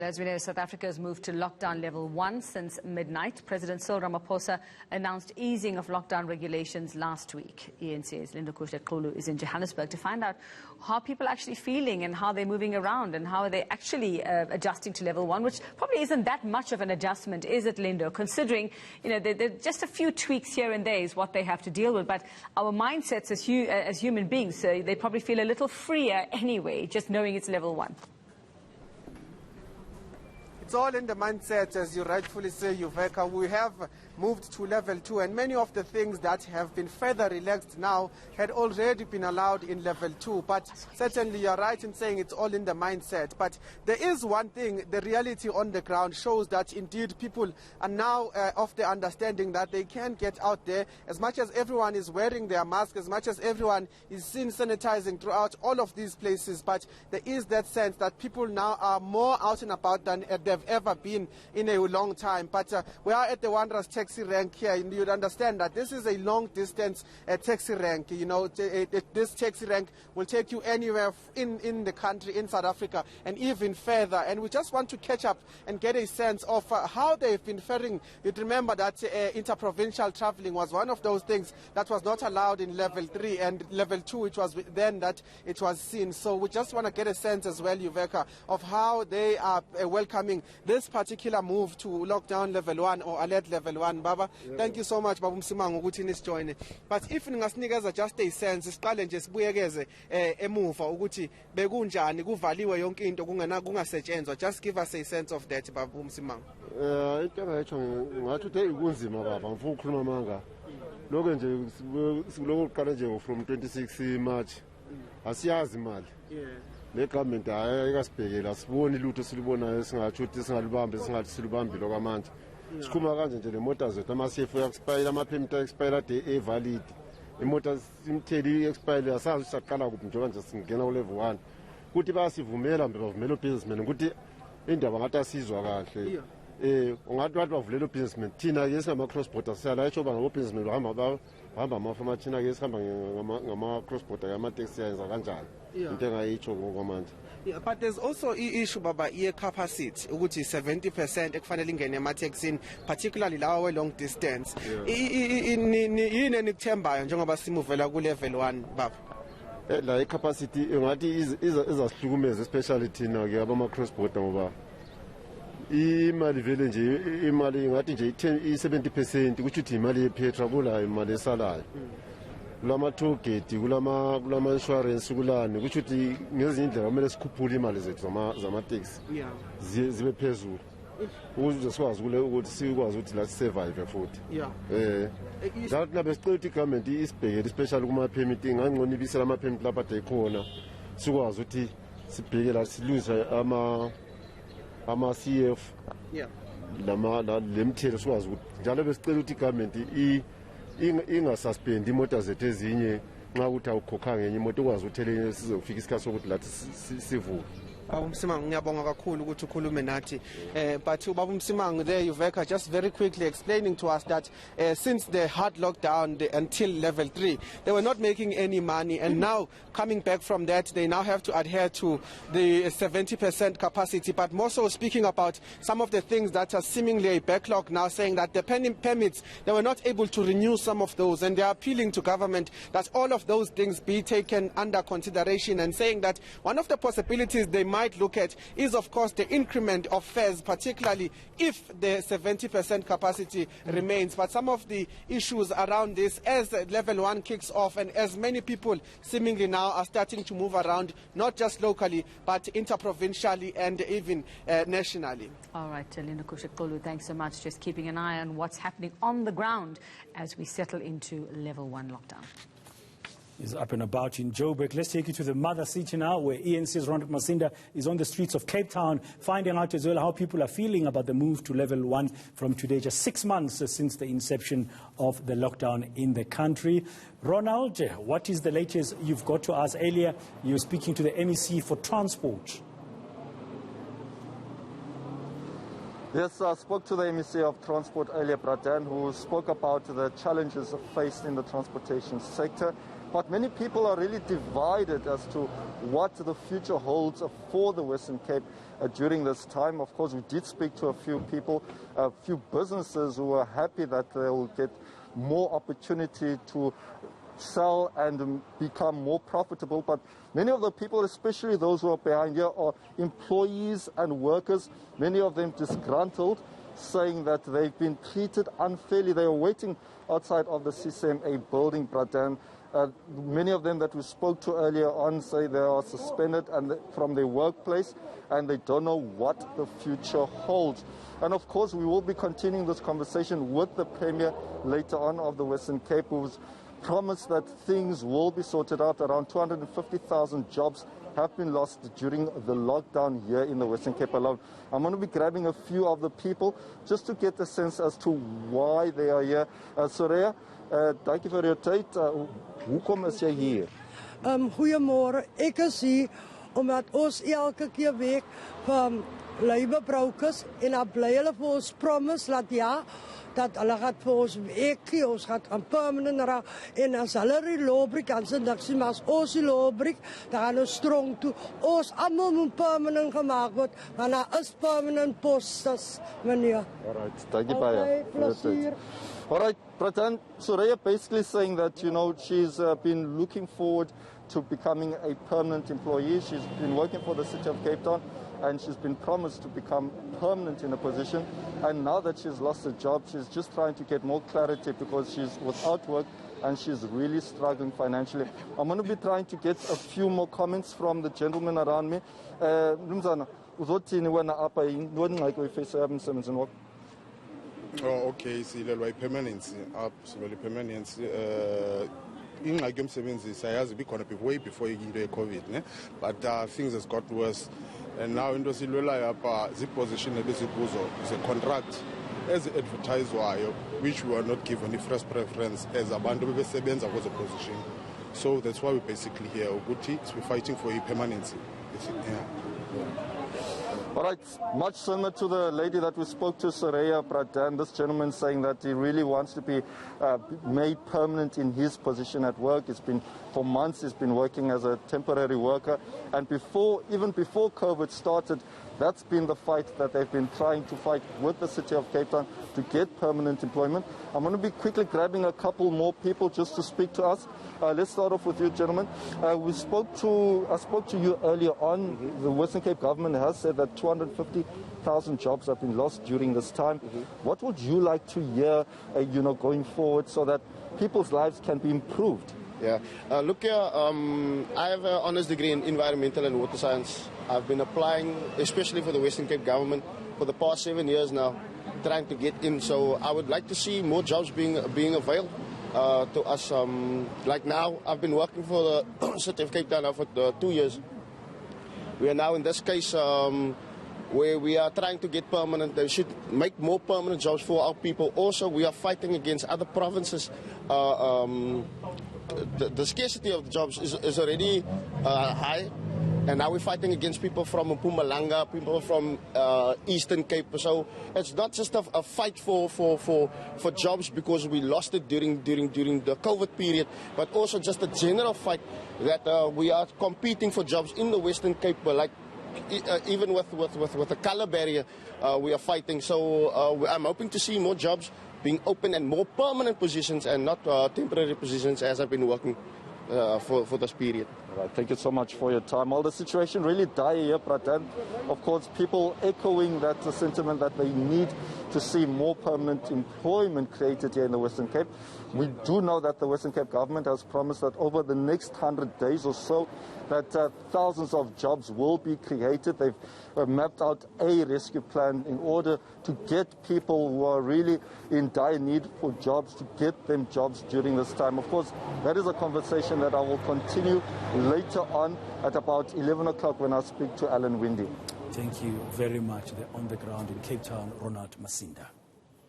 As we know, South Africa has moved to lockdown level 1 since midnight. President Cyril Ramaphosa announced easing of lockdown regulations last week. eNCA's Lindokuhle is in Johannesburg to find out how people are actually feeling and how they're moving around and how they're actually adjusting to level 1, which probably isn't that much of an adjustment, is it, Lindo? Considering, they're just a few tweaks here and there is what they have to deal with. But our mindsets as human beings, so they probably feel a little freer anyway, just knowing it's level 1. It's all in the mindset, as you rightfully say, Yuveka. We have moved to level 2, and many of the things that have been further relaxed now had already been allowed in level 2. But certainly you're right in saying it's all in the mindset. But there is one thing, the reality on the ground shows that indeed people are now of the understanding that they can get out there. As much as everyone is wearing their mask, as much as everyone is seen sanitizing throughout all of these places, but there is that sense that people now are more out and about than they've ever been in a long time. But we are at the Wanderers taxi rank here, and you'd understand that this is a long distance taxi rank. This taxi rank will take you anywhere in the country, in South Africa, and even further. And we just want to catch up and get a sense of how they've been faring. You'd remember that interprovincial traveling was one of those things that was not allowed in level 3 and level 2, it was then that it was seen. So we just want to get a sense as well, Yuveka, of how they are welcoming this particular move to lockdown level 1 or alert level 1. Baba, thank you so much, Babu Msimango, ukuthi nisjoine. But if ningasinikeza just a sense, siqale nje sibuyekeze emuva ukuthi bekunjani kuvaliwe yonke into kungasetshenzwa. Just give us a sense of that, Babu Msimango. Into ngathi ngathi kunzima baba, ngifuna ukukhuluma manga. Lokho nje silokuqala nje from 26 March. Asiyazi imali. Le government ayikasibhekela sibone lutho silibonayo singathi uthi singalibambe singathi silibambile kwamanje. Sikhuma kanje nje le moto zethu ama-safe expire, ama-permit expire day valid. Imoto simtheli expire asazi saqala kuphi njengoba nje singena ku level 1. Kuthi bayasivumela mbe bavumela ubusinessman ukuthi indaba ngathi asizwa kahle. Ungathi bathi bavulela ubusinessman thina ke singama cross border siyala etsho ba ngabo businessman bahamba amafama thina ke sihamba ngama cross border yama taxi yenza kanjani into engayitsho ngokwamanje. Yeah, but there's also issue baba capacity ukuthi 70% ekufanele ingene ema-taxini, particularly lawa long distance. Yini enikuthembayo njengoba simuvela ku level 1 baba? La capacity ngathi izasihlukumeza especially thina ke abama cross border ngoba imali vele nje imali ngathi nje 70% kuthi uthi imali yepetrol kula imali esalayo. Kulama toll gate kulama insurance kulani kuthi uthi ngezinye indlela kumele sikhuphule imali zethu zama taxi zibe phezulu ukuze sikwazi ukuthi sikwazi ukuthi la survive futhi. That la besicela ukuthi government isibhekele especially kuma permit ngangcono ibisela ama permit lapha ekhona sikwazi ukuthi sibheke la siluse ama CF lemthelo sikwazi ukuthi njalo besicela ukuthi government ingasuspend imoto zethu ezinye nxa ukuthi awukhokha ngenye imoto ukwazi ukuthi sizofika isikhathi sokuthi lathi sivuke. Babu Msimango, ngiyabonga kakhulu ukuthi ukhulume nathi. But Babu Msimango there, Yuveka, just very quickly explaining to us that since the hard lockdown until level 3, they were not making any money, and now coming back from that, they now have to adhere to the 70% capacity. But more so speaking about some of the things that are seemingly a backlog now, saying that the permits, they were not able to renew some of those, and they are appealing to government that all of those things be taken under consideration, and saying that one of the possibilities they might look at is, of course, the increment of fares, particularly if the 70% capacity remains. But some of the issues around this, as level 1 kicks off and as many people seemingly now are starting to move around, not just locally, but interprovincially and even nationally. All right, Lindokuhle, thanks so much. Just keeping an eye on what's happening on the ground as we settle into level 1 lockdown. Is up and about in Joburg. Let's take you to the mother city now, where eNCA's Ronald Masinda is on the streets of Cape Town, finding out as well how people are feeling about the move to level 1 from today, just 6 months since the inception of the lockdown in the country. Ronald, what is the latest you've got to us? Earlier, you were speaking to the MEC for Transport. Yes, I spoke to the MEC of Transport earlier, Bradan, who spoke about the challenges faced in the transportation sector. But many people are really divided as to what the future holds for the Western Cape during this time. Of course, we did speak to a few people, a few businesses who are happy that they will get more opportunity to sell and become more profitable. But many of the people, especially those who are behind here, are employees and workers, many of them disgruntled, saying that they've been treated unfairly. They are waiting outside of the CCMA building, Bradan. Many of them that we spoke to earlier on say they are suspended from their workplace and they don't know what the future holds. And of course, we will be continuing this conversation with the Premier later on of the Western Cape, who's promised that things will be sorted out. Around 250,000 jobs have been lost during the lockdown here in the Western Cape alone. I'm going to be grabbing a few of the people just to get a sense as to why they are here. Soraya, thank you for your tijd. Hoekom is jy hier? Goeiemôre. Ek is hier omdat ons elke keer week van Labour brokers en dan bly hulle vir ons promise dat ja, dat hulle gaan vir ons weekie, ons gaan aan permanent raak en as hulle die lobrik aan sy niks maar as ons die lobrik, dan gaan ons strong toe. Ons almal moet permanent gemaak word, want daar is permanent postes, meneer. Alright, thank you baie. Alright, Pratan, Soraya basically saying that, you know, she's been looking forward to becoming a permanent employee. She's been working for the city of Cape Town and she's been promised to become permanent in a position. And now that she's lost her job, she's just trying to get more clarity because she's without work and she's really struggling financially. I'm going to be trying to get a few more comments from the gentlemen around me. Lumzana, uzothini wena apha yintoni ingxaki oyifesayo emsebenzini wakho? Oh, okay, silelwa permanency, absolutely permanency. Ingxaki yomsebenzi sayazi ibikhona way before into ye-COVID, ne? But things has got worse. And now into silwelayo apha ziposition ebezikuzo is a contract as advertised, which we are not given the first preference as abantu bebesebenza kwezo position. So that's why we're basically here. We're fighting for a permanency. Yeah. All right, much similar to the lady that we spoke to, Soraya Pradan, this gentleman saying that he really wants to be made permanent in his position at work. It's been, for months, he's been working as a temporary worker. And even before COVID started, that's been the fight that they've been trying to fight with the city of Cape Town to get permanent employment. I'm going to be quickly grabbing a couple more people just to speak to us. Let's start off with you, gentlemen. I spoke to you earlier on. The Western Cape government has said that 250,000 jobs have been lost during this time. What would you like to hear, going forward so that people's lives can be improved? Yeah, look here, I have an honours degree in environmental and water science. I've been applying, especially for the Western Cape government, for the past 7 years now, trying to get in. So I would like to see more jobs being availed to us. Like now, I've been working for the city of Cape Town now for 2 years. We are now in this case where we are trying to get permanent. They should make more permanent jobs for our people. Also, we are fighting against other provinces. The scarcity of the jobs is already high, and now we're fighting against people from Mpumalanga, people from Eastern Cape. So it's not just a fight for jobs because we lost it during the COVID period, but also just a general fight that we are competing for jobs in the Western Cape, like even with the colour barrier, we are fighting. So I'm hoping to see more jobs being open and more permanent positions and not temporary positions as I've been working for this period. All right, thank you so much for your time. Well, the situation really dire here, Pratan. Of course, people echoing that sentiment that they need to see more permanent employment created here in the Western Cape. We do know that the Western Cape government has promised that over the next 100 days or so, that thousands of jobs will be created. They've mapped out a rescue plan in order to get people who are really in dire need for jobs, to get them jobs during this time. Of course, that is a conversation that I will continue later on at about 11 o'clock when I speak to Alan Windy. Thank you very much. On the ground in Cape Town, Ronald Masinda.